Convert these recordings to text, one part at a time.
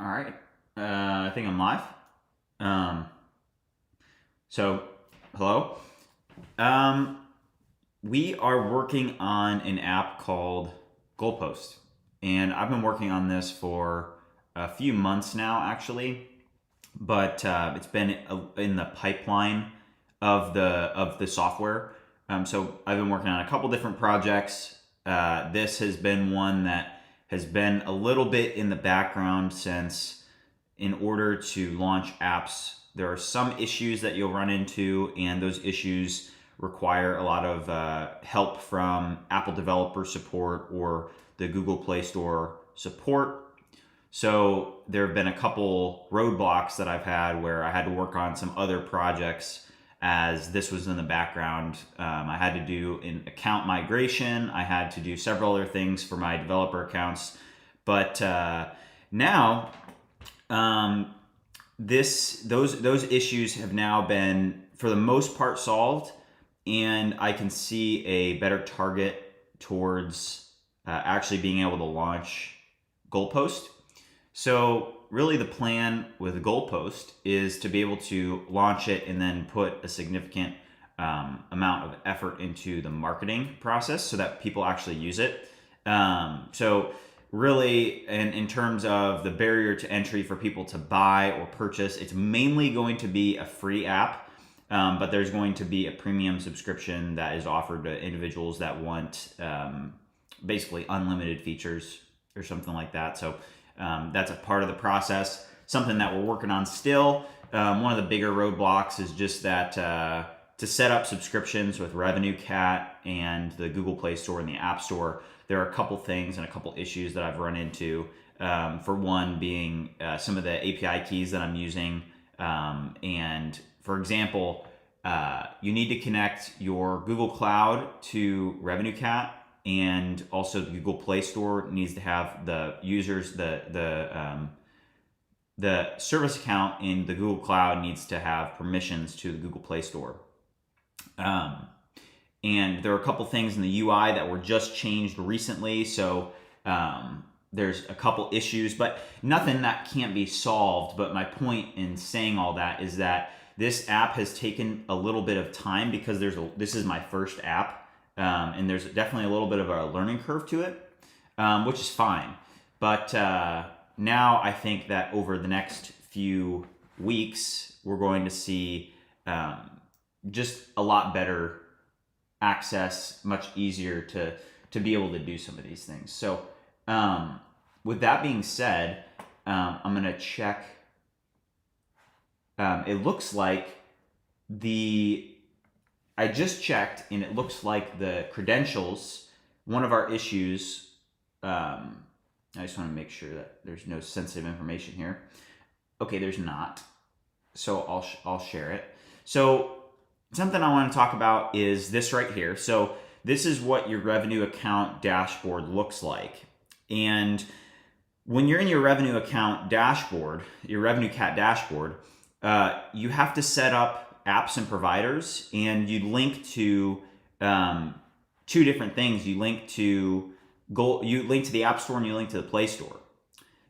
All right. I think I'm live. Um, so, hello. Um, we are working on an app called Goalpost, and I've been working on this for a few months now, actually. But it's been in the pipeline of the software. So I've been working on a couple different projects. This has been one that has been a little bit in the background since, in order to launch apps, there are some issues that you'll run into, and those issues require a lot of help from Apple developer support or the Google Play Store support. So there have been a couple roadblocks that I've had where I had to work on some other projects as this was in the background. I had to do an account migration. I had to do several other things for my developer accounts. But now, those issues have now been, for the most part, solved, and I can see a better target towards actually being able to launch Goalpost. So really the plan with Goalpost is to be able to launch it and then put a significant amount of effort into the marketing process so that people actually use it. So really, in terms of the barrier to entry for people to buy or purchase, it's mainly going to be a free app, but there's going to be a premium subscription that is offered to individuals that want basically unlimited features or something like that. So that's a part of the process, something that we're working on still. One of the bigger roadblocks is just that to set up subscriptions with Revenue Cat and the Google Play Store and the App Store, there are a couple things and a couple issues that I've run into. For one being some of the API keys that I'm using. And for example, you need to connect your Google Cloud to Revenue Cat, and also the Google Play Store needs to have the users, the service account in the Google Cloud needs to have permissions to the Google Play Store. And there are a couple things in the UI that were just changed recently, so there's a couple issues, but nothing that can't be solved. But my point in saying all that is that this app has taken a little bit of time because this is my first app. And there's definitely a little bit of a learning curve to it, which is fine. But now I think that over the next few weeks, we're going to see just a lot better access, much easier to be able to do some of these things. So with that being said, I'm going to check. It looks like I just checked, and it looks like the credentials, one of our issues, I just want to make sure that there's no sensitive information here. Okay, there's not. So I'll share it. So something I want to talk about is this right here. So this is what your revenue account dashboard looks like. And when you're in your revenue account dashboard, your Revenue Cat dashboard, you have to set up apps and providers, and you link to two different things. You link to the App Store and you link to the Play Store.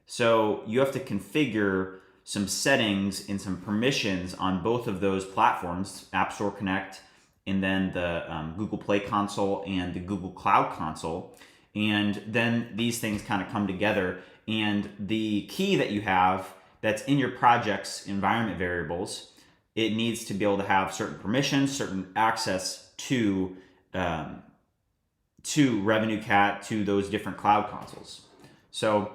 So you have to configure some settings and some permissions on both of those platforms, App Store Connect, and then the Google Play Console and the Google Cloud Console. And then these things kind of come together. And the key that you have that's in your project's environment variables, it needs to be able to have certain permissions, certain access to Revenue Cat, to those different cloud consoles. So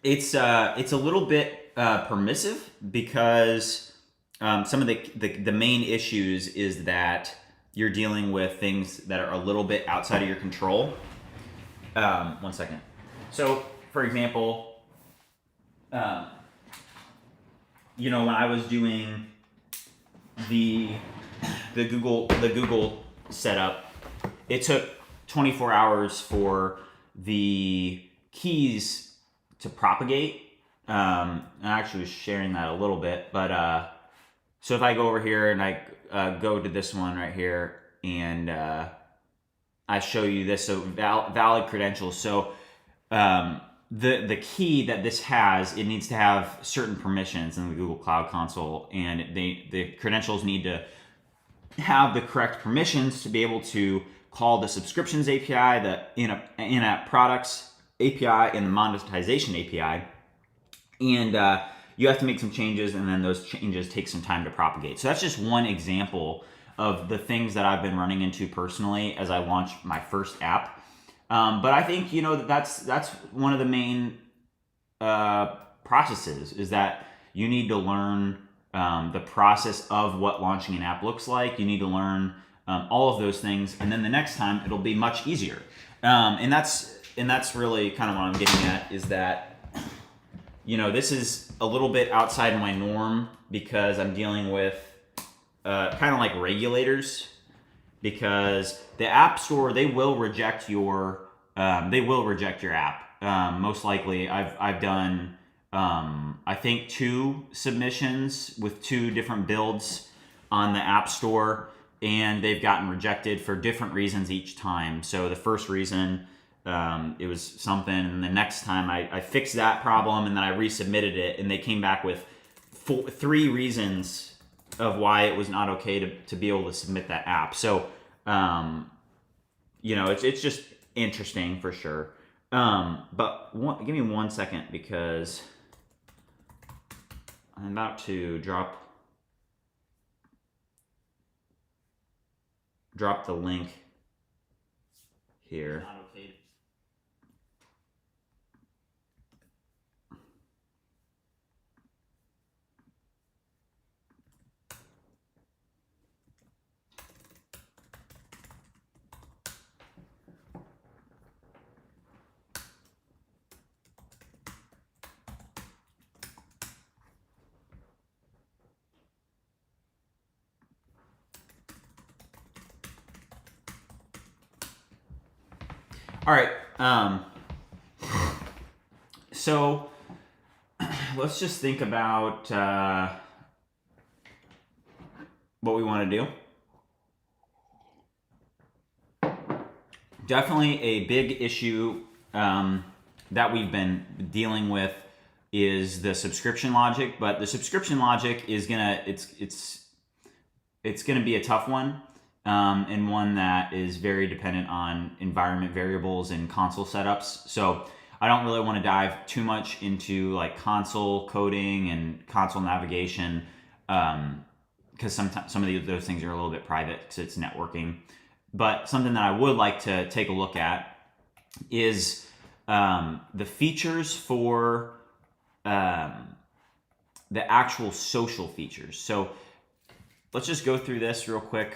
it's a little bit permissive because some of the main issues is that you're dealing with things that are a little bit outside of your control. One second. So, for example, when I was doing the Google setup, it took 24 hours for the keys to propagate. I actually was sharing that a little bit, but so if I go over here and I go to this one right here, and I show you this, so valid credentials. So the key that this has, it needs to have certain permissions in the Google Cloud Console, and the credentials need to have the correct permissions to be able to call the subscriptions API, the in-app products API, and the monetization API. And you have to make some changes, and then those changes take some time to propagate. So that's just one example of the things that I've been running into personally as I launch my first app. But I think that's one of the main processes, is that you need to learn the process of what launching an app looks like. You need to learn all of those things, and then the next time it'll be much easier. And that's really kind of what I'm getting at, is that this is a little bit outside of my norm, because I'm dealing with kind of like regulators, because the App Store, they will reject your app. Most likely, I've done I think 2 submissions with 2 different builds on the App Store, and they've gotten rejected for different reasons each time. So the first reason, it was something, and the next time I fixed that problem, and then I resubmitted it, and they came back with 3 reasons of why it was not okay to be able to submit that app. So it's just interesting for sure. But give me 1 second, because I'm about to drop the link here. All right. So let's just think about what we want to do. Definitely a big issue that we've been dealing with is the subscription logic, but the subscription logic is it's gonna be a tough one. And one that is very dependent on environment variables and console setups. So I don't really want to dive too much into like console coding and console navigation, because sometimes some of those things are a little bit private because it's networking. But something that I would like to take a look at is the features for the actual social features. So let's just go through this real quick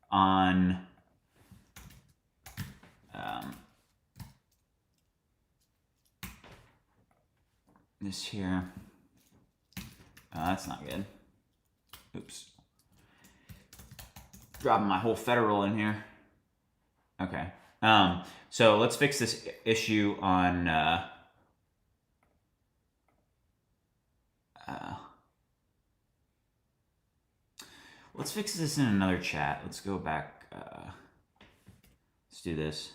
on this here. That's not good. Oops. Dropping my whole federal in here. Okay. So let's fix this issue on let's fix this in another chat. Let's go back. Let's do this.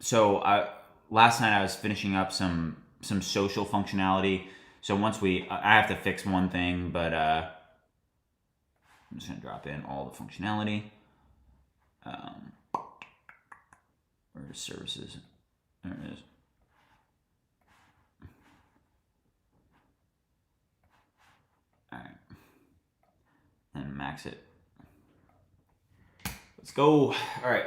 So last night I was finishing up some social functionality. So once I have to fix one thing, but I'm just gonna drop in all the functionality. Where's services? There it is. All right, and max it. Let's go. All right.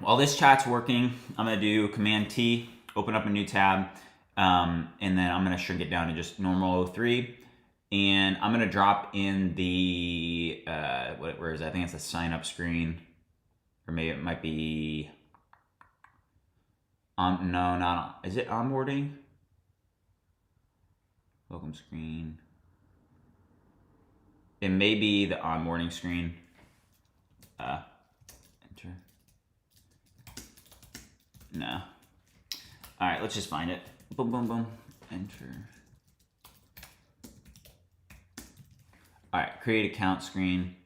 While this chat's working, I'm gonna do Command T, open up a new tab, and then I'm gonna shrink it down to just normal 03, and I'm gonna drop in the where is that? I think it's a sign up screen, or maybe it might be no, not is it onboarding? Welcome screen. It may be the onboarding screen. Enter. No. All right, let's just find it. Boom, boom, boom. Enter. All right, create account screen.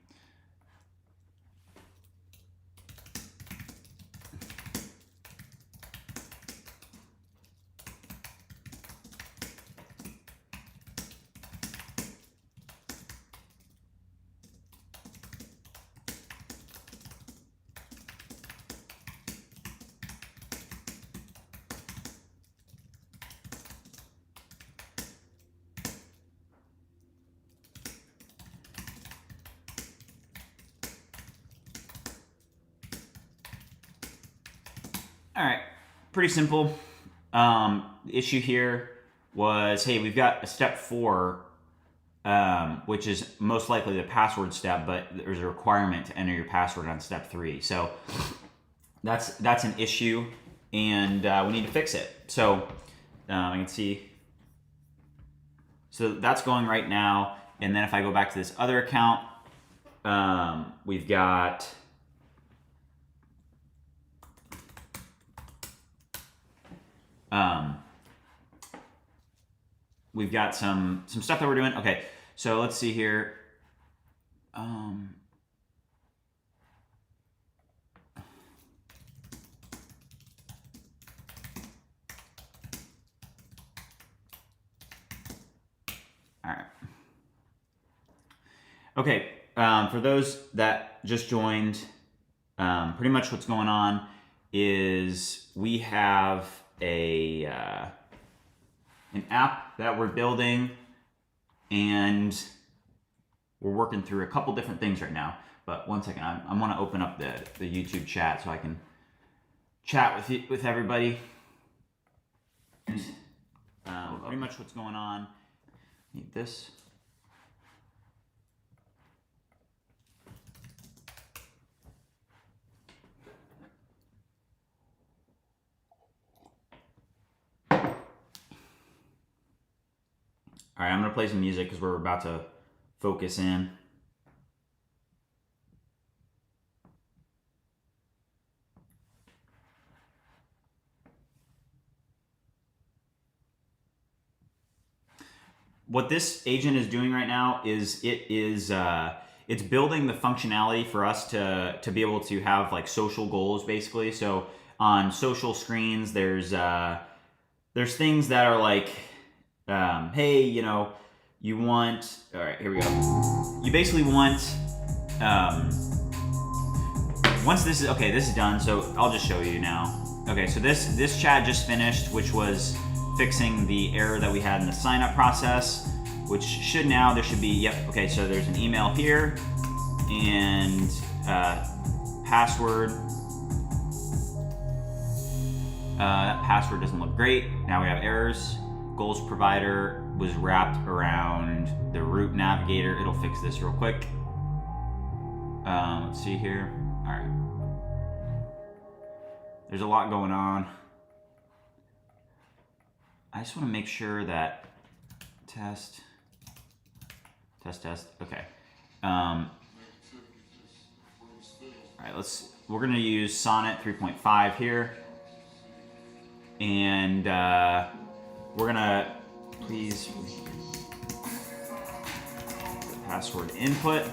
All right, pretty simple. The issue here was, hey, we've got a step 4, which is most likely the password step, but there's a requirement to enter your password on step 3. So that's an issue, and we need to fix it. So I can see. So that's going right now, and then if I go back to this other account, we've got. We've got some stuff that we're doing. Okay, so let's see here. All right. Okay, for those that just joined, pretty much what's going on is we have an app that we're building, and we're working through a couple different things right now. But one second, I want to open up the YouTube chat so I can chat with everybody. Pretty much what's going on. Need this. All right, I'm gonna play some music because we're about to focus in. What this agent is doing right now is it's building the functionality for us to be able to have like social goals, basically. So on social screens, there's things that are like, hey, you know, you want. All right, here we go. You basically want. Once this is okay, this is done. So I'll just show you now. Okay, so this chat just finished, which was fixing the error that we had in the sign up process, which should now, there should be, yep, okay, so there's an email here, and password. That password doesn't look great. Now we have errors. Goals provider was wrapped around the root navigator. It'll fix this real quick. Let's see here. All right. There's a lot going on. I just want to make sure that test. Okay. All right. We're gonna use Sonnet 3.5 here, and we're gonna please the password input.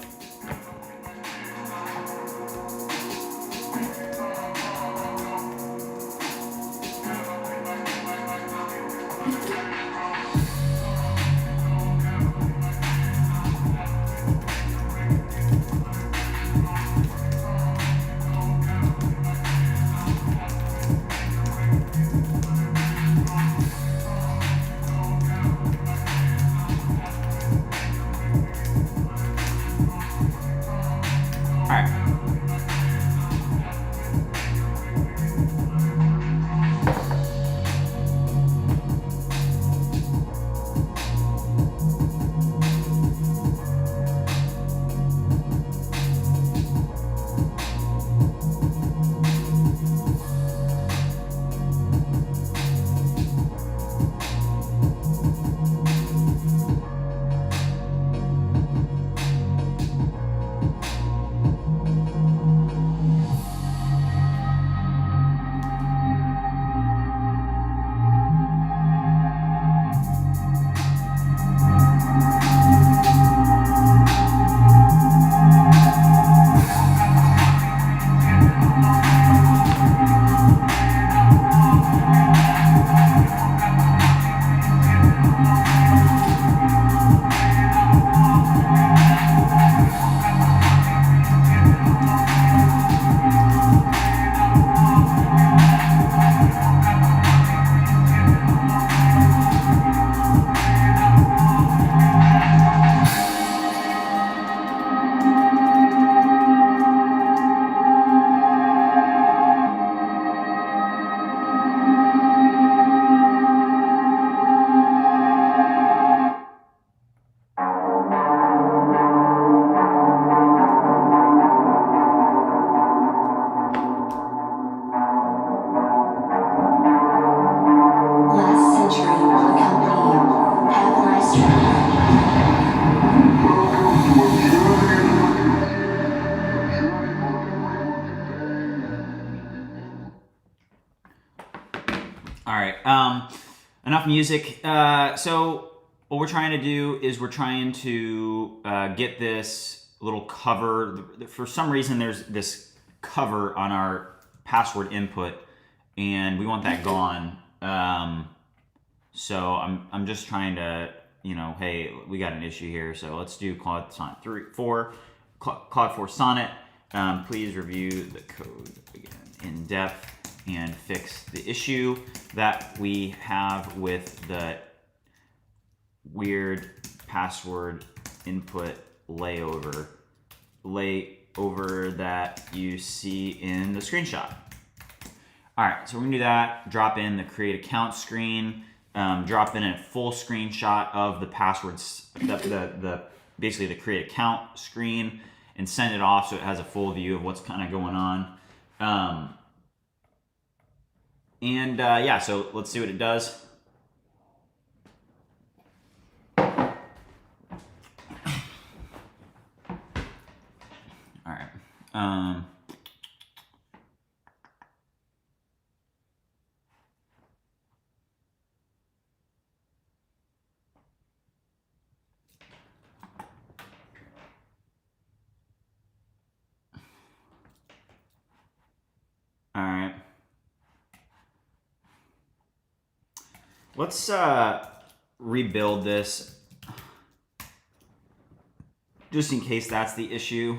Enough music. So what we're trying to do is we're trying to get this little cover. For some reason, there's this cover on our password input, and we want that gone. So I'm just trying to, hey, we got an issue here. So let's do Claude Sonnet 4, Claude 4 Sonnet. Please review the code again in depth and fix the issue that we have with the weird password input layover that you see in the screenshot. All right, so we're gonna do that. Drop in the create account screen. Drop in a full screenshot of the passwords, basically the create account screen, and send it off so it has a full view of what's kind of going on. Yeah, so let's see what it does. All right. All right. Let's rebuild this just in case that's the issue.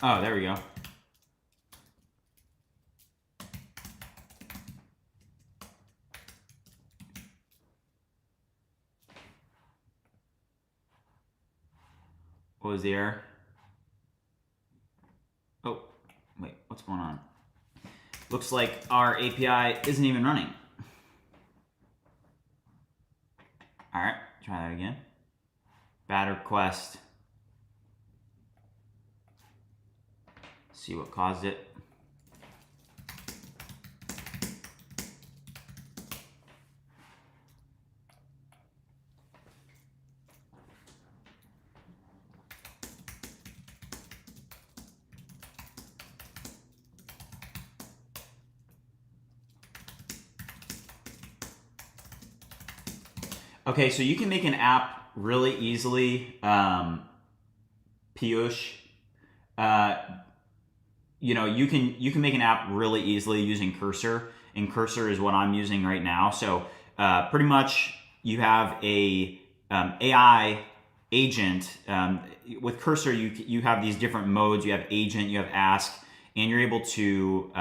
Oh, there we go. What was the error? Oh, wait, what's going on? Looks like our API isn't even running. All right, try that again. Bad request. See what caused it. Okay, so you can make an app really easily. Piyush, you can make an app really easily using Cursor, and Cursor is what I'm using right now. So pretty much you have a AI agent. With Cursor, you have these different modes. You have agent, you have ask, and you're able to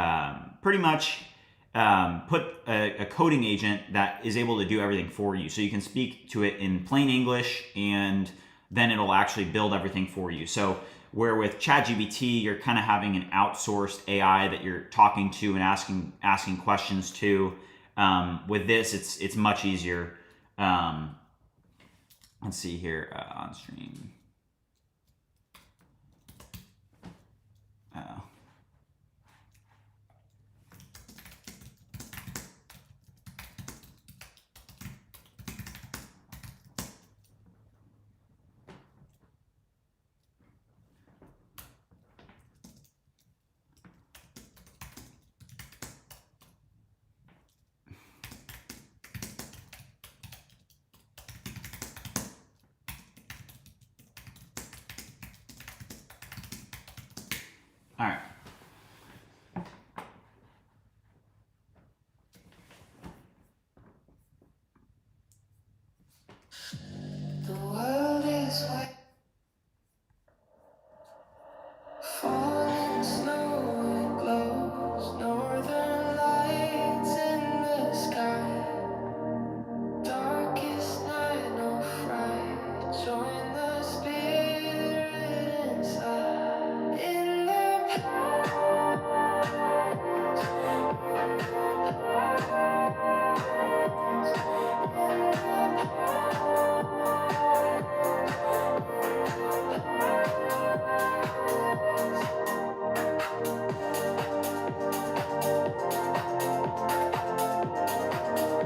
pretty much put a coding agent that is able to do everything for you. So you can speak to it in plain English, and then it'll actually build everything for you. So where with ChatGPT, you're kind of having an outsourced AI that you're talking to and asking questions to. With this, it's much easier. Let's see here on stream. All right. The world is white, falling snow, it glows, northern lights in the sky, darkest night, no fright, join the spirit inside, in the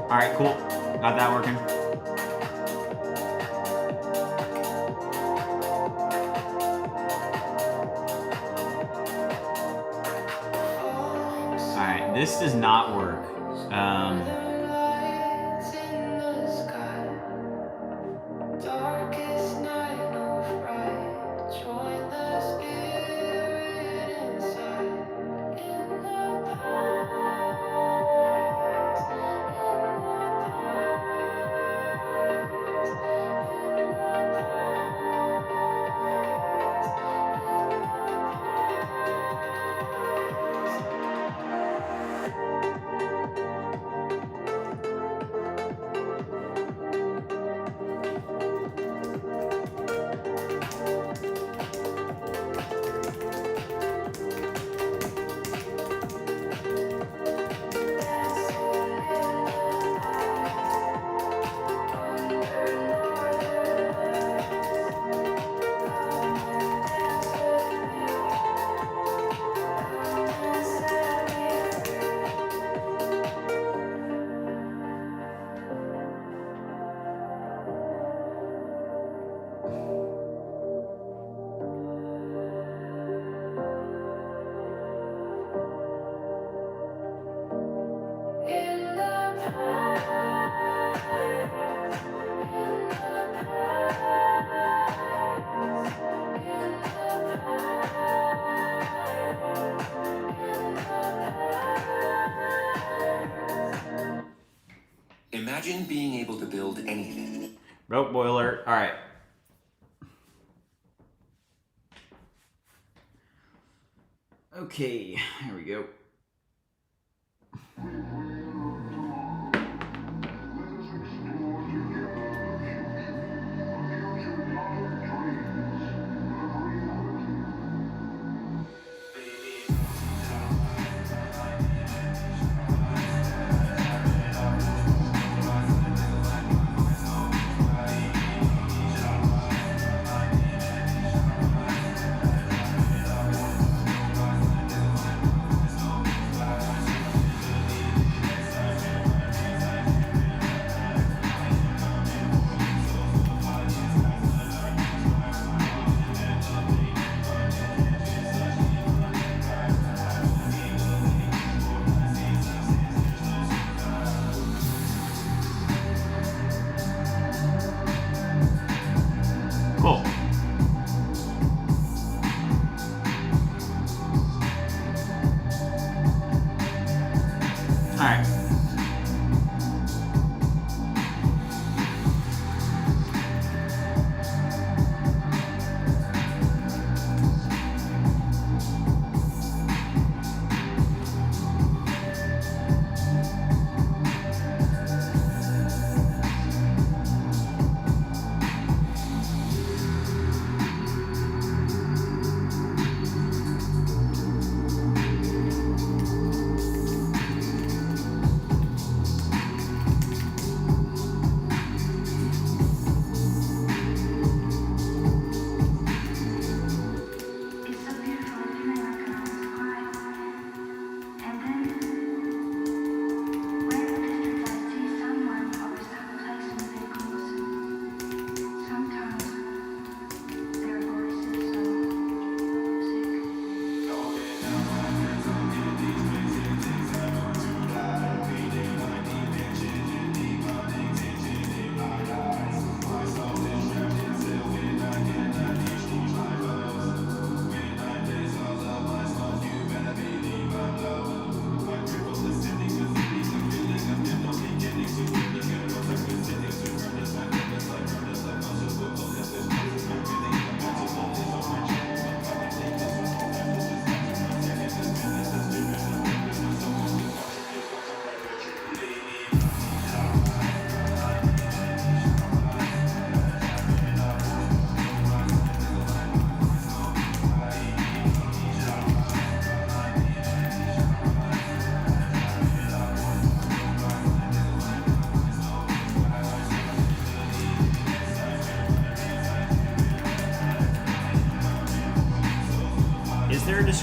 All right, cool. Got that working. All right, this does not work. Lights in the sky. Darkest night of fright. Join the spirit inside. In the past. Imagine being able to build anything. Broke boiler. All right. Okay, here we go. Cool. All right.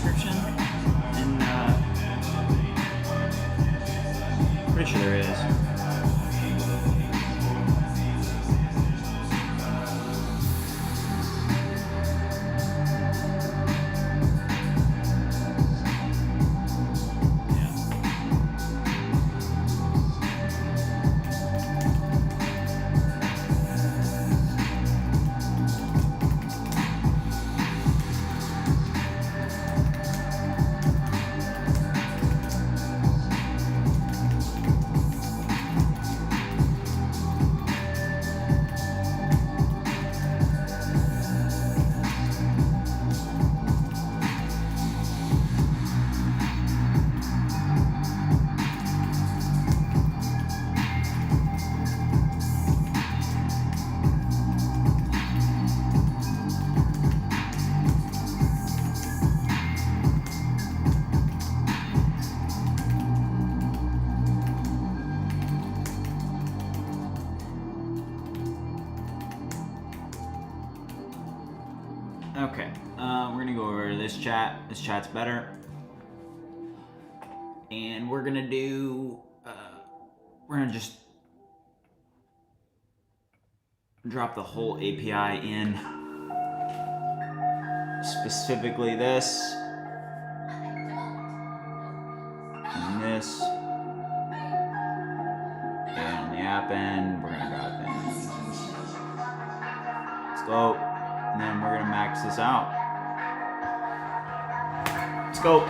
description? And pretty sure there is. Okay, we're gonna go over to this chat. This chat's better. And we're gonna do, we're gonna just drop the whole API in. Specifically this. And this. And on the app end, we're gonna drop in. Let's go. And then we're gonna max this out. Let's go.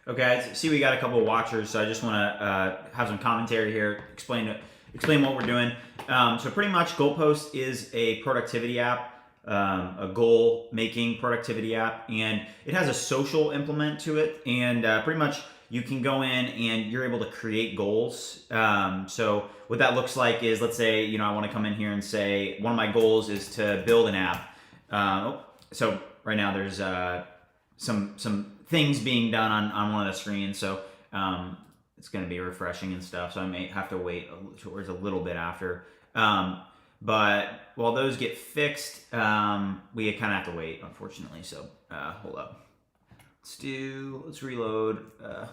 Okay, see we got a couple of watchers, so I just want to have some commentary here, explain what we're doing. So pretty much Goalpost is a productivity app, a goal-making productivity app, and it has a social implement to it, and pretty much you can go in and you're able to create goals. So what that looks like is, let's say, I want to come in here and say, one of my goals is to build an app. So right now there's some things being done on one of the screens, so it's going to be refreshing and stuff, so I may have to wait towards a little bit after. But while those get fixed, we kind of have to wait, unfortunately, so hold up. Let's reload. All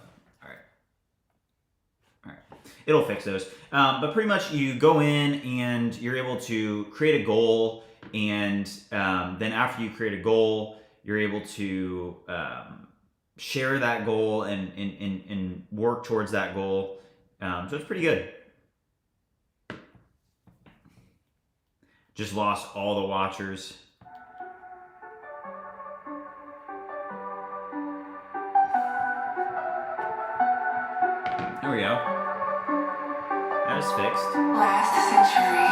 right, it'll fix those. But pretty much you go in and you're able to create a goal, and then after you create a goal, you're able to share that goal and work towards that goal. So it's pretty good. Just lost all the watchers. There we go. That is fixed. Last century.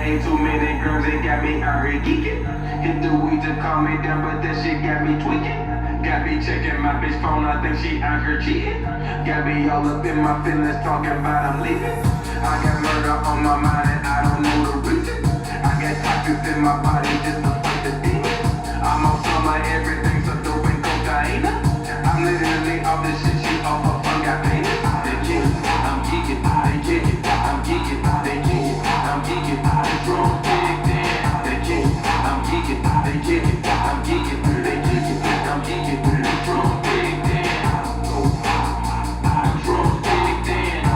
ain't too many girls, they got me out here geeking. Hit the weed to calm me down, but that shit got me tweaking. Got me checking my bitch phone, I think she out here cheating. Got me all up in my feelings, talking about I'm leaving. I got murder on my mind and I don't know the reason. I got toxins in my body just to fight the demon. I'm on some of everything, so dope and cocaine. I'm literally off this shit, she off her phone, got pain. They kick it, I'm geeking, they kick it, I'm geeking, they kick it, I'm geeking, they strong, big damn. They kick it, I'm geeking, they kick it, I'm geeking, they kick it, I'm geeking, they strong, big damn. I'm strong, big damn.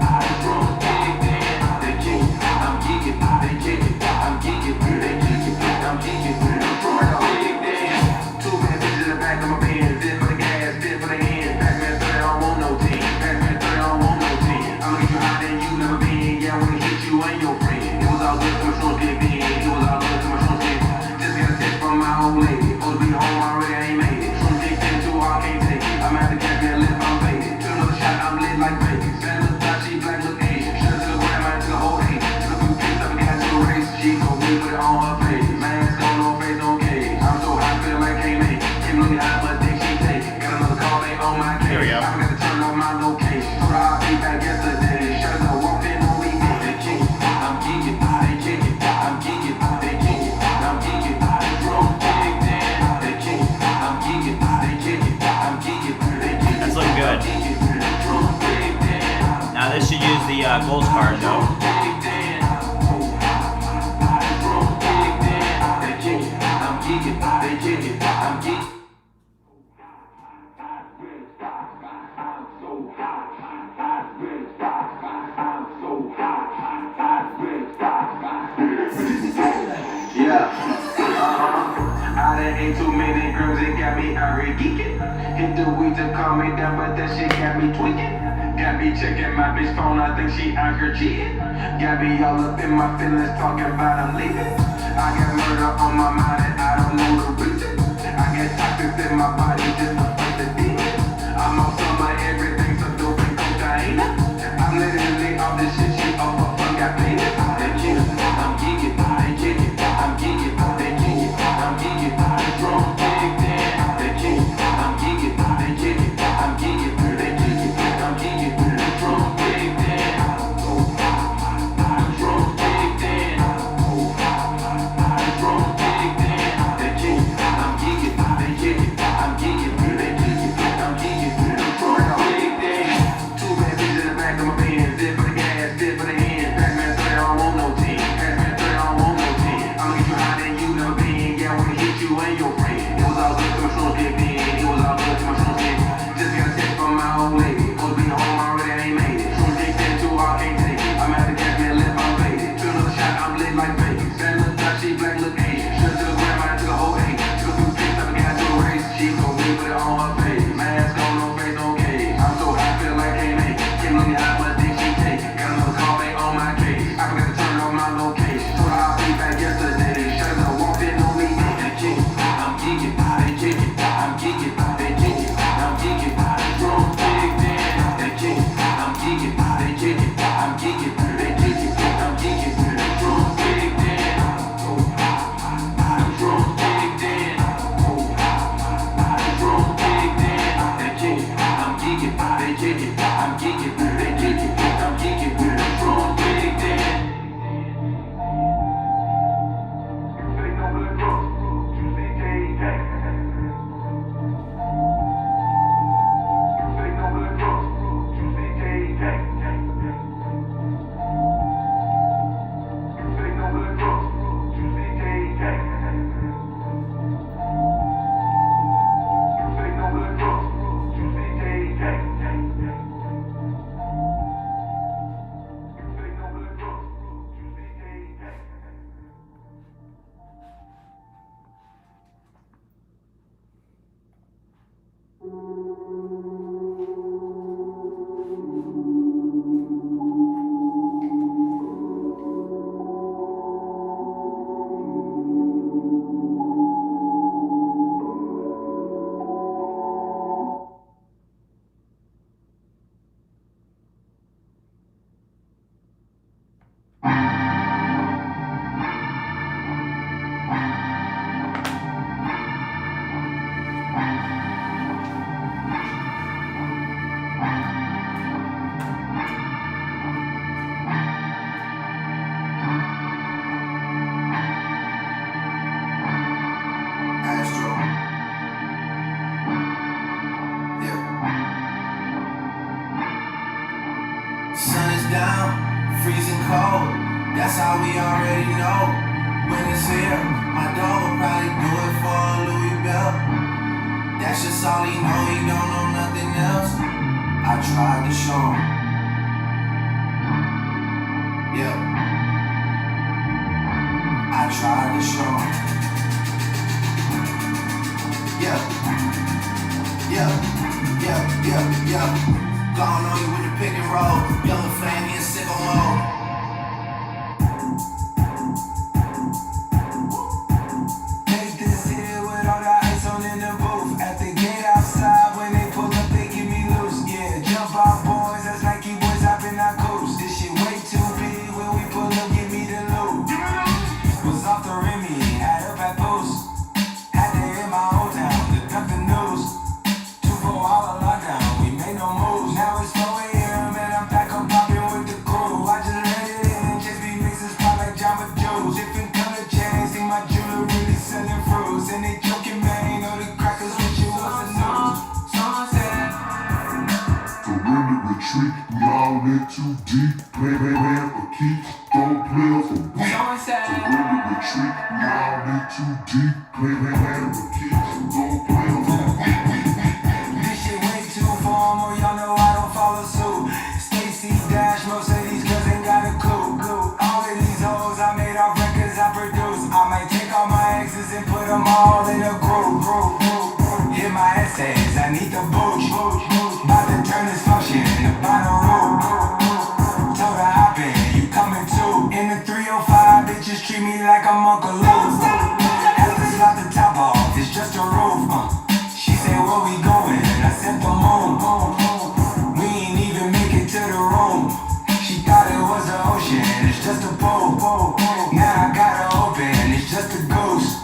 I'm strong, big damn. They kick it, I'm geeking, they kick it, I'm geeking, they kick it, I'm geeking, I'm strong, big damn. Two man bitches in the back of my Benz, zip for the gas, zip for the hands. Pac-Man 30, I don't want no team. Pac-Man 30, I don't want no team. I'ma get you higher than you never been. Yeah, I wanna hit you and your friend. It was all good till my shrunk kicked in. It was all good till my shrunk kicked in. Just got a text from my old lady. Supposed to be home already, I ain't made it. Shrunk kicked in too hard, can't take it. I'm at the catch me a lip, I'm faded. Took another shot, I'm lit like Vegas. Fat look black, she black look Asian. Shut to the gram, I took a whole eight. Took a few pics up and got to a race. She told me put it on her face. Mask on, no face, no cage. I'm so high, feel like can't make it. Can't really high, but think she take it. Got another call, they on my case. There we go. I forgot to turn off my location. Told her I'll be back yesterday. Shut up, walked in on me. They kick it, I'm geeking, they kick it, I'm geeking, they kick it, I'm geeking, they strong, big damn. They kick it, I'm geeking, they kick it, I'm geeking, they kick it. That's looking good. I'm geeking, they strong, big damn. Now this should use the gold card though. Big damn. They strong, big damn. They kick it, I'm geeking, they kick it, I'm geeking. Yeah, I done ain't too many girls, it got me out here geeking. Hit the weed to calm me down, but that shit got me tweaking. Got me checking my bitch phone, I think she out here cheating. Got me all up in my feelings, talking about I'm leaving. I got murder on my mind and I don't know the reason. I got toxins in my body just to fight the demon. I'm on some of everything, so dope and cocaine. I'm literally off this shit, she off her phone, got pain. They kick it, I'm geeking, they kick it, I'm geeking, they kick it, I'm geeking, they strong, big damn. They kick it, I'm geeking, they kick it, I'm geeking, they kick it, I'm geeking, they strong, big damn. I'm strong, big damn. I'm strong, big damn. They kick it, I'm geeking, they kick it, I'm geeking, they kick it, I'm geeking, I'm strong, big damn. cold. That's how we already know. When it's here, my dog will probably do it for a Louis belt. That's just all he know, he don't know nothing else. I tried to show him. Yeah. I tried to show him. Yeah. Gone on you with the pick and roll. Yellow flame in sickle mode. Take this here with all the ice on in the booth. At the gate outside, when they pull up, they give me loose. Yeah, jump out, boys. That's Nike boys hopping our coast. This shit way too big. When we pull up, give me the loot. Was off the Remy, had up at post. Had to hit my old town to duck the news. 2-4 all the lockdown, we made no moves. Now it's 4 a.m. and I'm back on popping with the crew. I just let it in, just be mixing spot like Jamba Joe's. Different color chains, see my jewelry really selling fruits. And they joking, man, know the crackers with you was the news. Someone said, Surrender, retreat, we all in too deep. Play for keeps, don't play for weak. someone said, Surrender, retreat, we all in too deep. Play for keeps, don't play for weak. this shit way too formal, y'all know I don't follow suit. Stacy Dash, most of these girls ain't got a clue. All of these hoes I made off records I produce. I might take all my exes and put them all in a group. Hit my essays, I need the booch. About to turn this function into bottom room. Told her hop in, you coming too. In the 305, bitches treat me like I'm Uncle Luke. Have to slot the top off, it's just a roof. She said, where we going? I said the moon. We ain't even make it to the room. She thought it was the ocean, it's just a boat. Now I gotta open, it's just a ghost.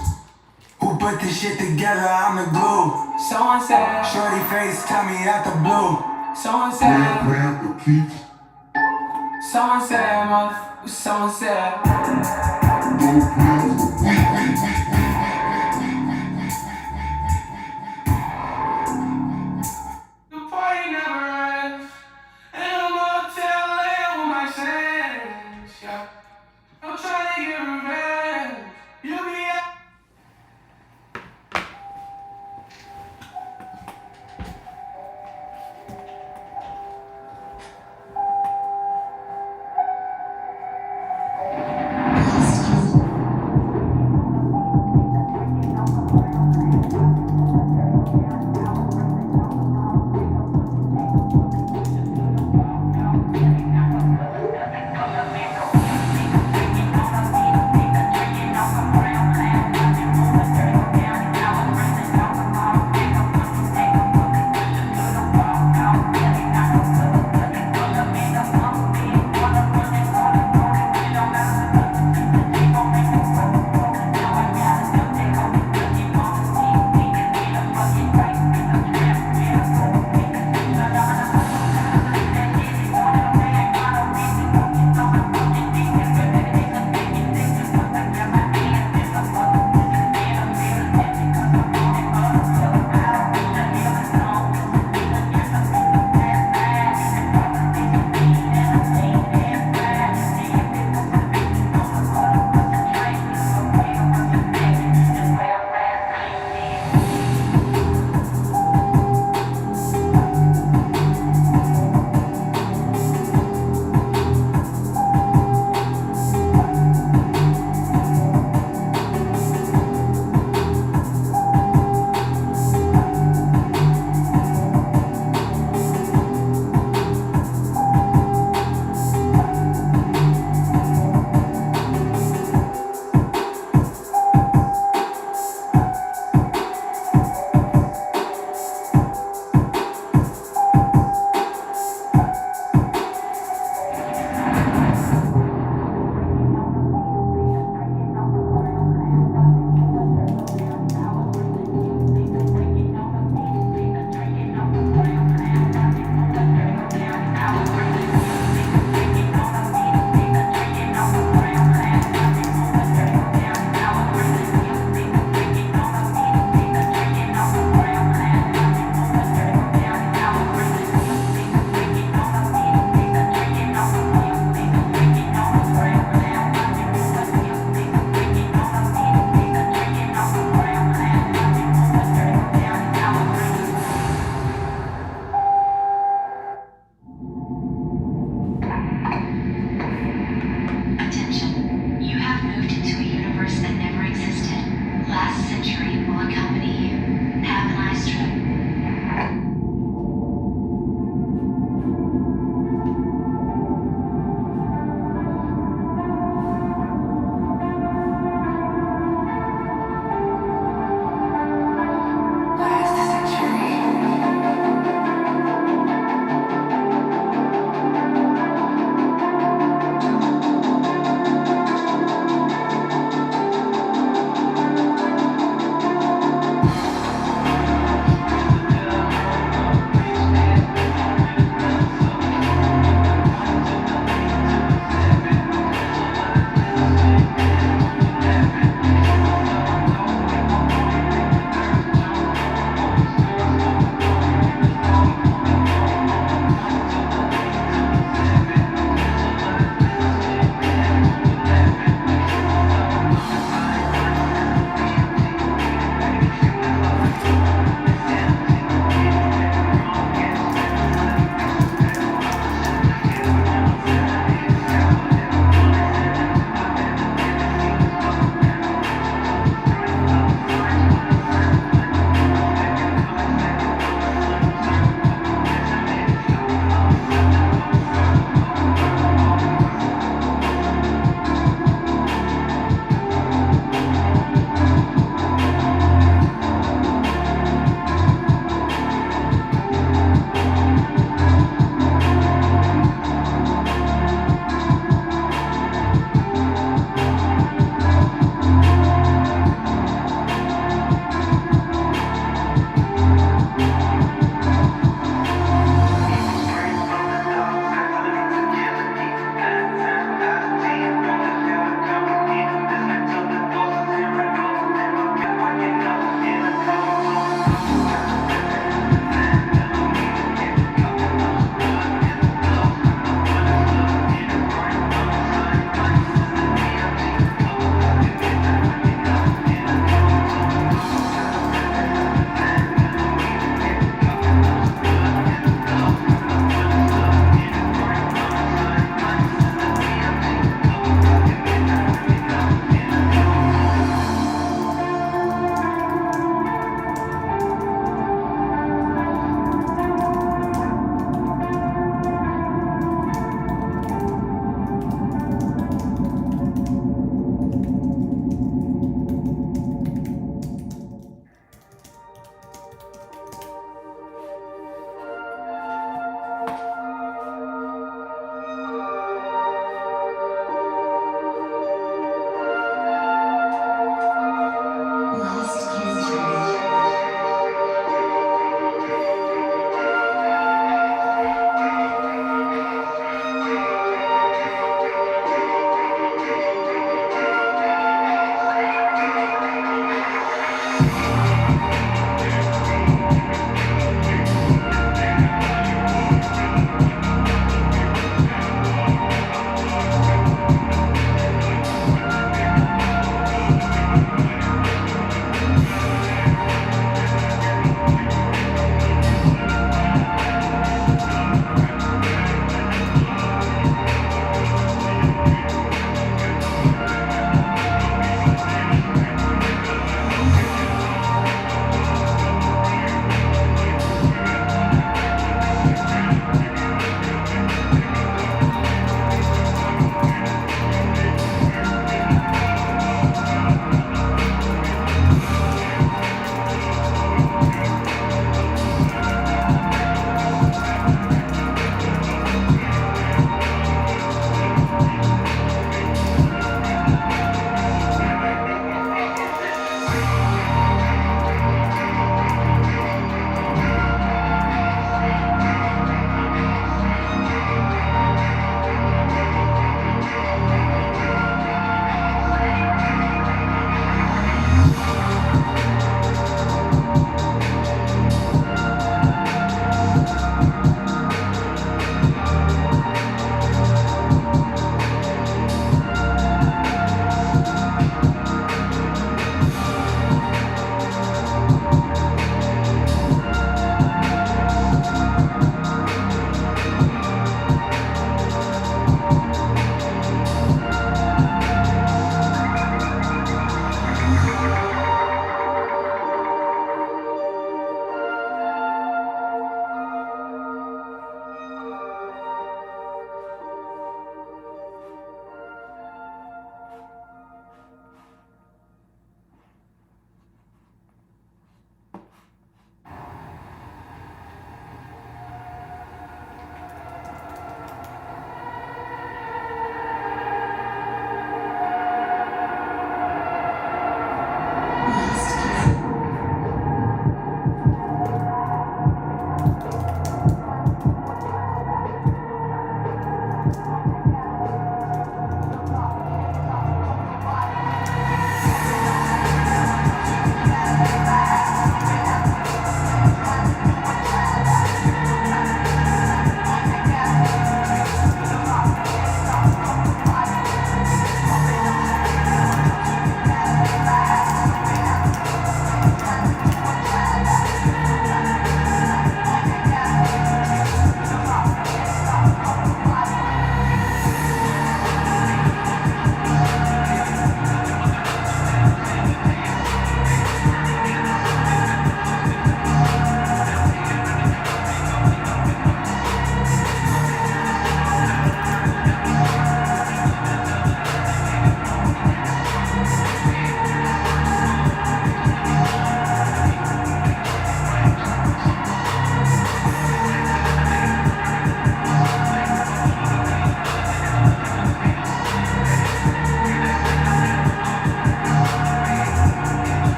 Who put this shit together? I'm the glue. Someone said, shorty face, tell me out the blue. Someone said, Play for keeps, someone said, someone said. don't play for weak. The party never ends. In a motel late with my friends. Yeah. I'm trying to get revenge.